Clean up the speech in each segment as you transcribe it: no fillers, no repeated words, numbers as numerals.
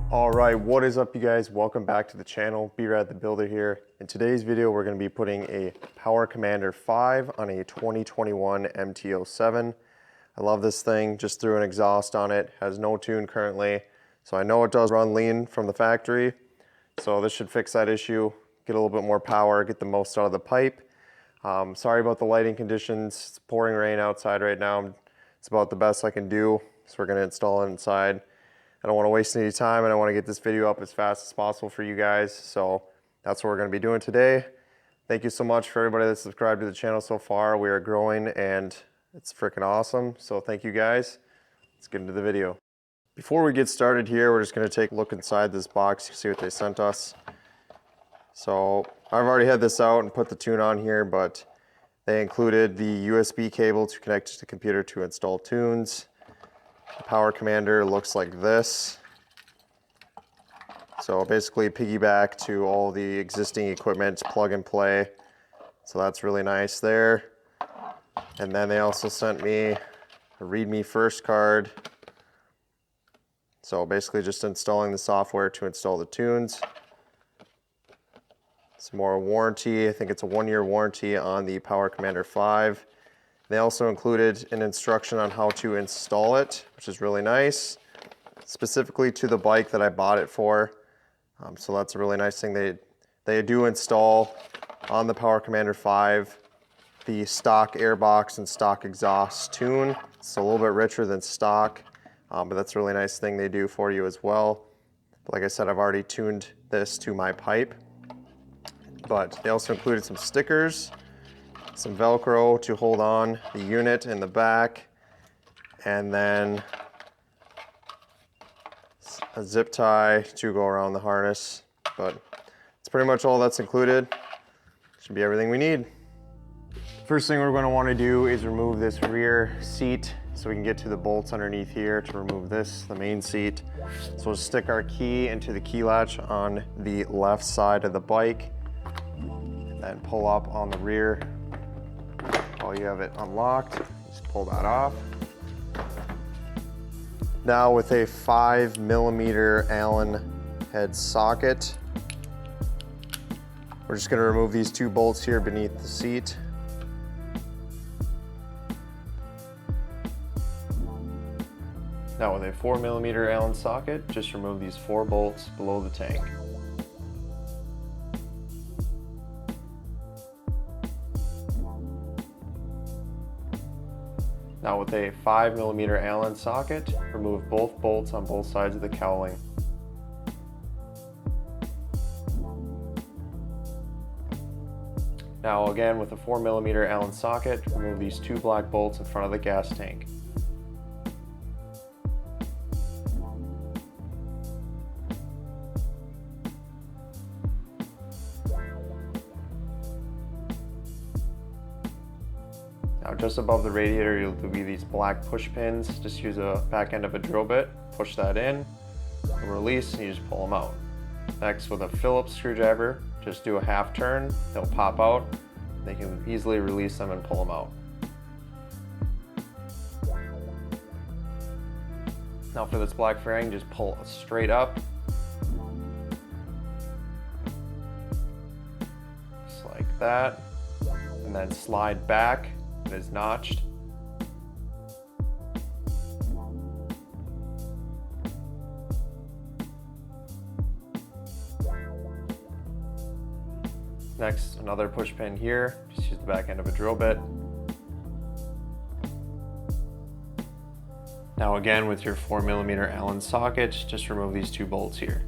All right, what is up you guys? Welcome back to the channel. B-rad The Builder here. In today's video, we're going to be putting a Power Commander 5 on a 2021 MT07. I love this thing. Just threw an exhaust on it. Has no tune currently. So I know it does run lean from the factory. So this should fix that issue, get a little bit more power, get the most out of the pipe. Sorry about the lighting conditions. It's pouring rain outside right now. It's about the best I can do. So we're going to install it inside. I don't want to waste any time and I want to get this video up as fast as possible for you guys. So that's what we're going to be doing today. Thank you so much for everybody that's subscribed to the channel so far. We are growing and it's freaking awesome. So thank you guys. Let's get into the video. Before we get started here, we're just going to take a look inside this box, see what they sent us. So I've already had this out and put the tune on here, but they included the USB cable to connect to the computer to install tunes. The Power Commander looks like this. So basically piggyback to all the existing equipment, plug and play. So that's really nice there. And then they also sent me a README first card. So basically just installing the software to install the tunes. Some more warranty. I think it's a 1-year warranty on the Power Commander 5. They also included an instruction on how to install it, which is really nice, specifically to the bike that I bought it for. So that's a really nice thing. They do install on the Power Commander 5 the stock airbox and stock exhaust tune. It's a little bit richer than stock, but that's a really nice thing they do for you as well. But like I said, I've already tuned this to my pipe. But they also included some stickers, some Velcro to hold on the unit in the back, and then a zip tie to go around the harness. But it's pretty much all that's included. Should be everything we need. First thing we're going to want to do is remove this rear seat so we can get to the bolts underneath here to remove this, the main seat. So we'll stick our key into the key latch on the left side of the bike and then pull up on the rear. While you have it unlocked, just pull that off. Now with a 5mm Allen head socket, we're just going to remove these two bolts here beneath the seat. Now with a 4mm Allen socket, just remove these 4 bolts below the tank. Now with a 5mm Allen socket, remove both bolts on both sides of the cowling. Now again with a 4mm Allen socket, remove these 2 black bolts in front of the gas tank. Now just above the radiator, you'll be these black push pins. Just use a back end of a drill bit, push that in, and release, and you just pull them out. Next, with a Phillips screwdriver, just do a half turn, they'll pop out. They can easily release them and pull them out. Now for this black fairing, just pull straight up. Just like that. And then slide back. It is notched. Next, another push pin here. Just use the back end of a drill bit. Now again, with your 4mm Allen socket, just remove these 2 bolts here.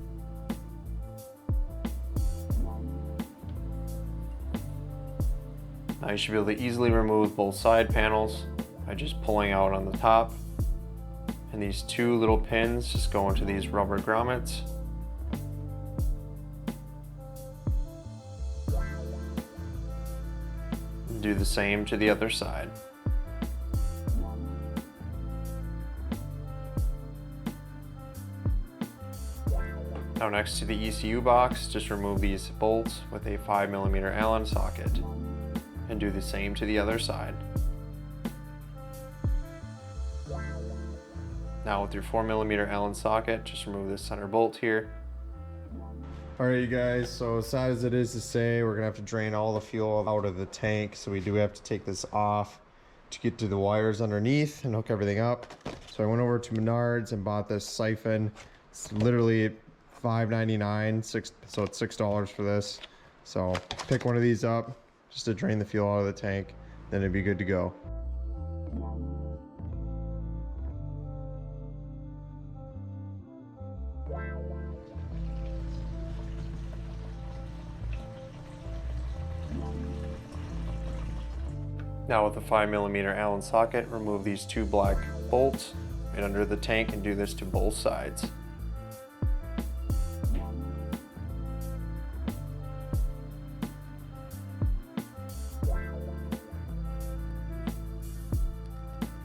Now you should be able to easily remove both side panels by just pulling out on the top. And these 2 little pins just go into these rubber grommets. Do the same to the other side. Now next to the ECU box, just remove these bolts with a 5mm Allen socket. And do the same to the other side. Now with your 4mm Allen socket, just remove this center bolt here. Alright you guys, so as sad as it is to say, we're gonna have to drain all the fuel out of the tank, so we do have to take this off to get to the wires underneath and hook everything up. So I went over to Menards and bought this siphon. It's literally $5.99, so it's $6 for this. So pick one of these up just to drain the fuel out of the tank, then it'd be good to go. Now with the 5mm Allen socket, remove these two black bolts right under the tank and do this to both sides.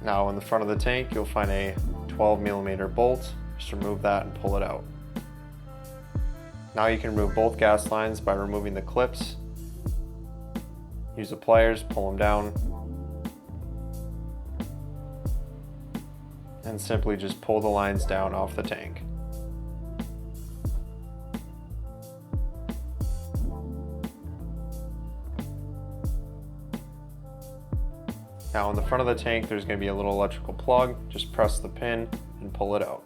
Now in the front of the tank, you'll find a 12mm bolt. Just remove that and pull it out. Now you can remove both gas lines by removing the clips. Use the pliers, pull them down, and simply just pull the lines down off the tank. Now in the front of the tank, there's going to be a little electrical plug. Just press the pin and pull it out.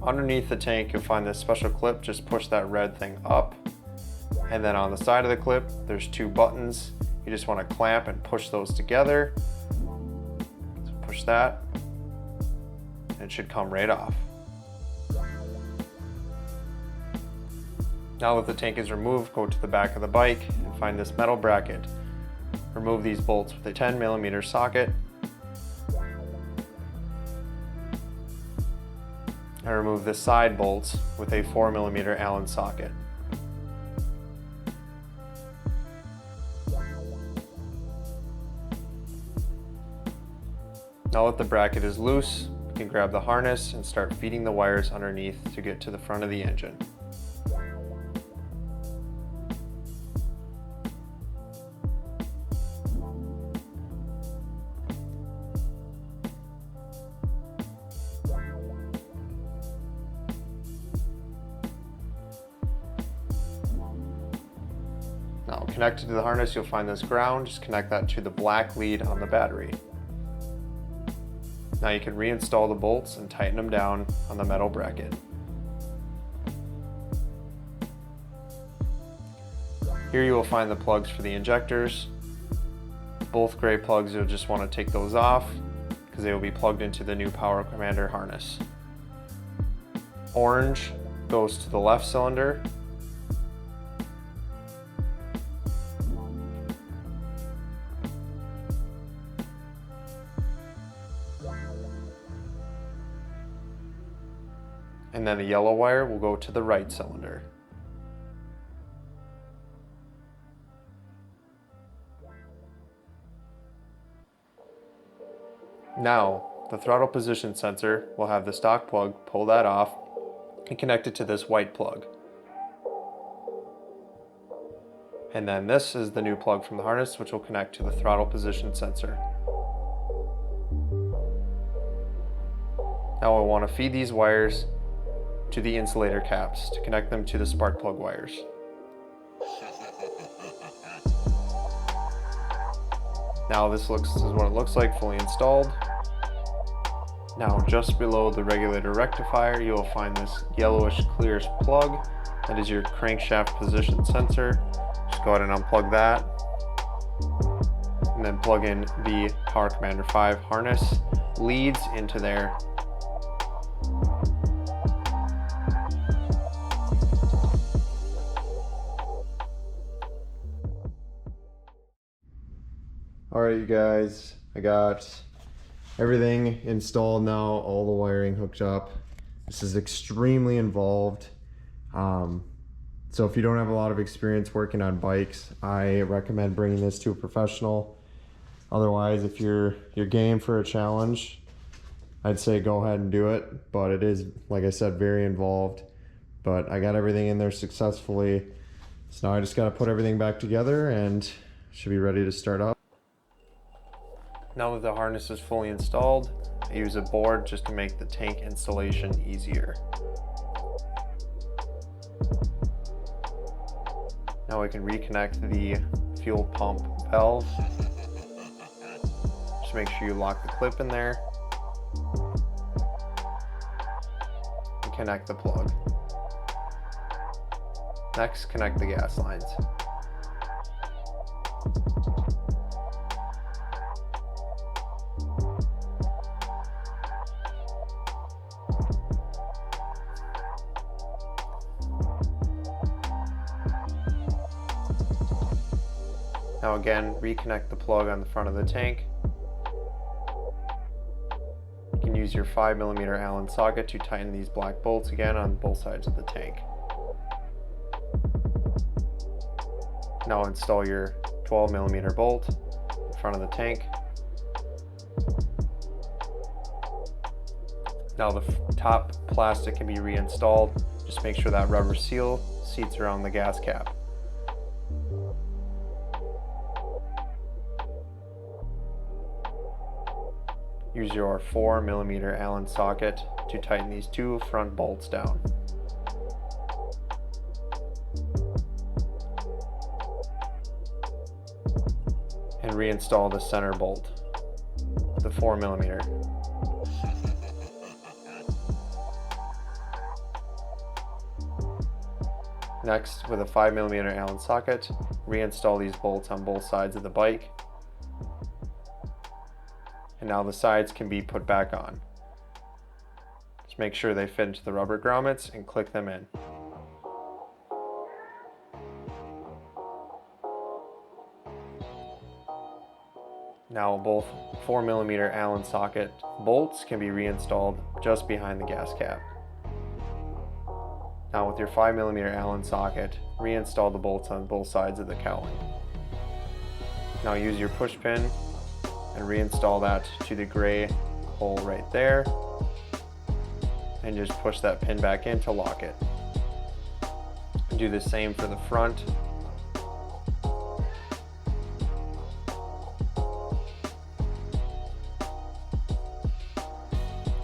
Underneath the tank, you'll find this special clip. Just push that red thing up. And then on the side of the clip, there's two buttons. You just want to clamp and push those together. So push that, and it should come right off. Now that the tank is removed, go to the back of the bike and find this metal bracket. Remove these bolts with a 10mm socket. And remove the side bolts with a 4mm Allen socket. Now that the bracket is loose, you can grab the harness and start feeding the wires underneath to get to the front of the engine. Now connected to the harness, you'll find this ground. Just connect that to the black lead on the battery. Now you can reinstall the bolts and tighten them down on the metal bracket. Here you will find the plugs for the injectors. Both gray plugs, you'll just want to take those off because they will be plugged into the new Power Commander harness. Orange goes to the left cylinder. And then the yellow wire will go to the right cylinder. Now, the throttle position sensor will have the stock plug, pull that off, and connect it to this white plug. And then this is the new plug from the harness, which will connect to the throttle position sensor. Now we'll want to feed these wires to the insulator caps to connect them to the spark plug wires. Now this is what it looks like fully installed. Now just below the regulator rectifier, you will find this yellowish clearish plug. That is your crankshaft position sensor. Just go ahead and unplug that. And then plug in the Power Commander 5 harness leads into there. Alright you guys, I got everything installed now, all the wiring hooked up. This is extremely involved. So if you don't have a lot of experience working on bikes, I recommend bringing this to a professional. Otherwise, if you're game for a challenge, I'd say go ahead and do it. But it is, like I said, very involved. But I got everything in there successfully. So now I just got to put everything back together and should be ready to start up. Now that the harness is fully installed I use a board just to make the tank installation easier. Now we can reconnect the fuel pump valve. Just make sure you lock the clip in there. And connect the plug. Next, connect the gas lines. Now again, reconnect the plug on the front of the tank. You can use your 5mm Allen socket to tighten these black bolts again on both sides of the tank. Now install your 12mm bolt in front of the tank. Now the top plastic can be reinstalled. Just make sure that rubber seal seats around the gas cap. Use your 4mm Allen socket to tighten these two front bolts down. And reinstall the center bolt, the 4mm. Next, with a 5mm Allen socket, reinstall these bolts on both sides of the bike. And now the sides can be put back on. Just make sure they fit into the rubber grommets and click them in. Now both 4mm Allen socket bolts can be reinstalled just behind the gas cap. Now with your 5mm Allen socket, reinstall the bolts on both sides of the cowling. Now use your push pin and reinstall that to the gray hole right there, and just push that pin back in to lock it. And do the same for the front.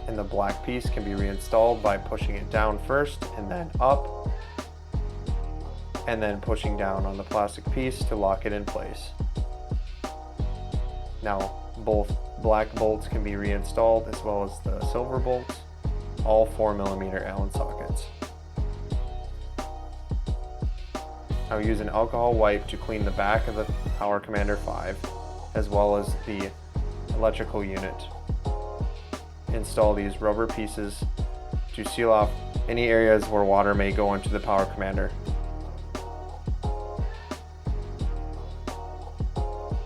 And the black piece can be reinstalled by pushing it down first and then up, and then pushing down on the plastic piece to lock it in place. Now, both black bolts can be reinstalled as well as the silver bolts, all 4mm Allen sockets. Now use an alcohol wipe to clean the back of the Power Commander 5 as well as the electrical unit. Install these rubber pieces to seal off any areas where water may go into the Power Commander.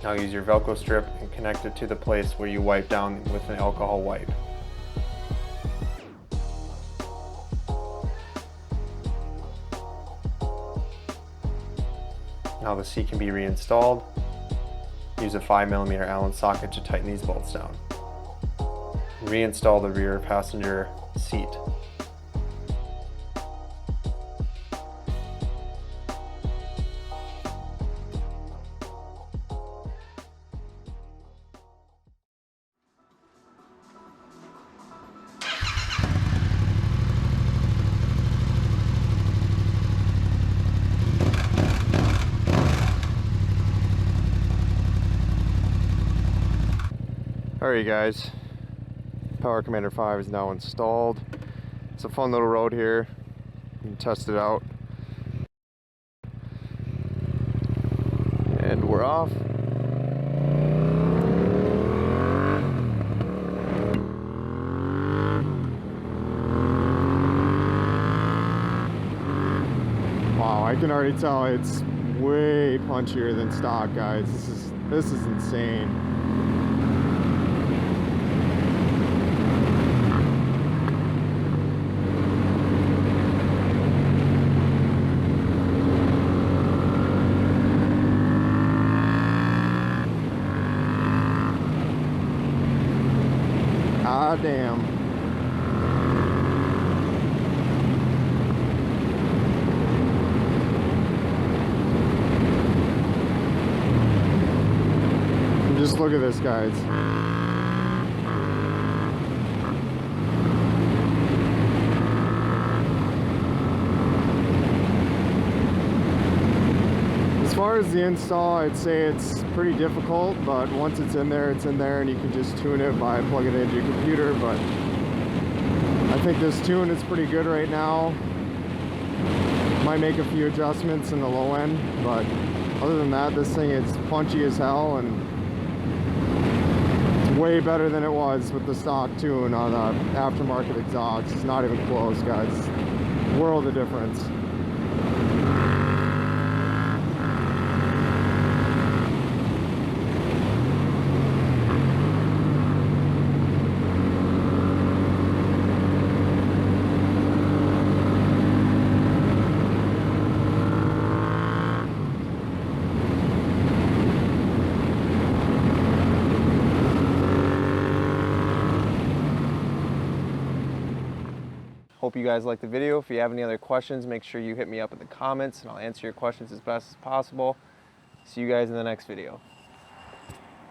Now use your Velcro strip and connect it to the place where you wipe down with an alcohol wipe. Now the seat can be reinstalled. Use a 5mm Allen socket to tighten these bolts down. Reinstall the rear passenger seat. Alright guys, Power Commander 5 is now installed. It's a fun little road here. You can test it out. And we're off. Wow, I can already tell it's way punchier than stock, guys. This is insane. Ah, damn. Just look at this, guys. far as the install, I'd say it's pretty difficult, but once it's in there, and you can just tune it by plugging it into your computer. But I think this tune is pretty good right now. Might make a few adjustments in the low end, but other than that, this thing is punchy as hell, and it's way better than it was with the stock tune on the aftermarket exhaust. It's not even close, guys. World of difference. Hope you guys liked the video. If you have any other questions, make sure you hit me up in the comments and I'll answer your questions as best as possible. See you guys in the next video.